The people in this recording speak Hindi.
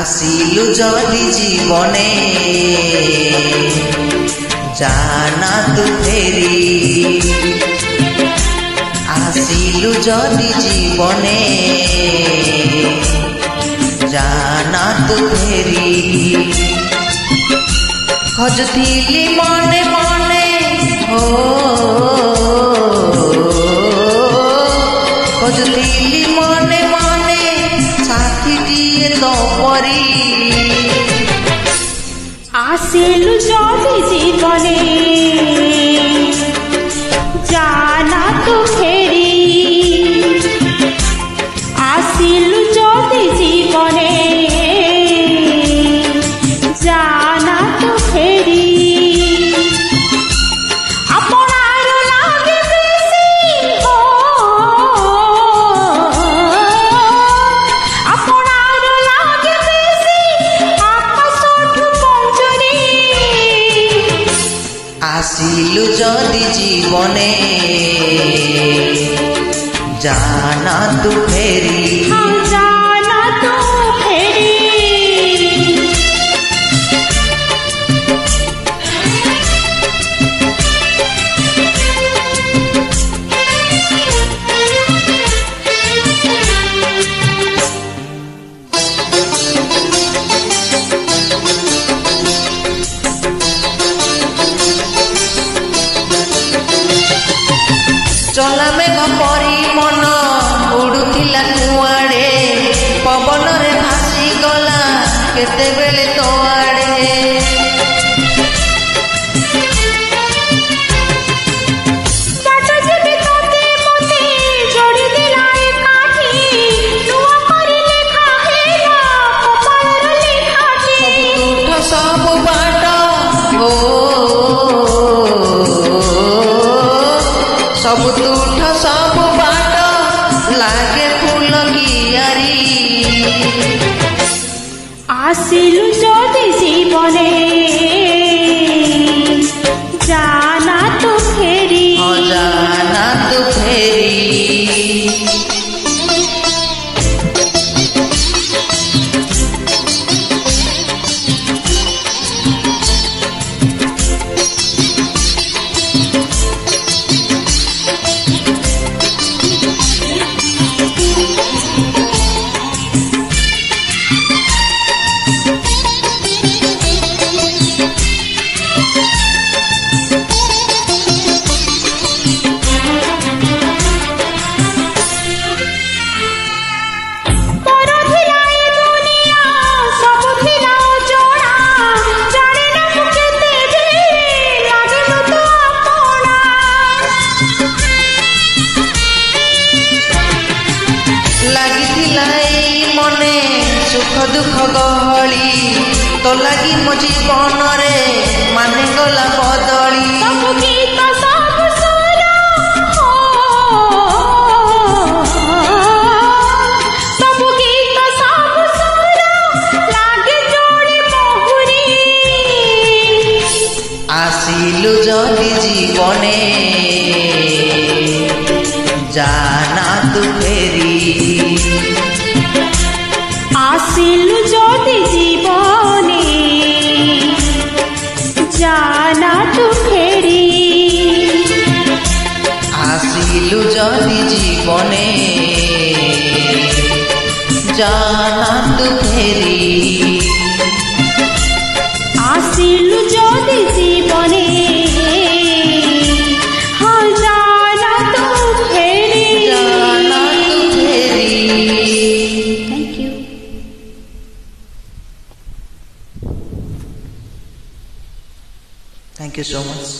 आसिलु जदि जीवने जाना तू फेरी आसिलु जदि जीवने जाना तू फेरी खोजुथिली मने मने हो खोजुथिली मने मने साथीटिए तो परी आसिलु जदि जीवने जाना तू फेरी आसिलु जदि जीवने जाना तू फेरी अपनार लागे बेसी हो अपनार लागे बेसी आकाशठु पंजरी आसिलु जदि जीवने जाना तू फेरी जाना तू फेरी चला मेघ परी मन उड़ुथिला कुआड़े पवन रे भासी गला केतेबेले तो आड़े सब बाट हो सब तुठ सब बाट लागे फूल कियारी आसिलु जदि जीवने जाना तू फेरी जाना तू फेरी सुख दुख गहली तो लगी मो जीवन रे माने गला बदली सब गीत सब सुर सब गीत सब सुर लागे जोड़ी मोहुरी आसिलु जदि जीवने जाना तू फेरी आसिलु जदि जीवने जाना तू फेरी आसिलु जदि जीवने जाना तू फेरी आसिलु जदि जीवने हाँ जाना तू फेरी जाना तू फेरी thank you Thank you so much.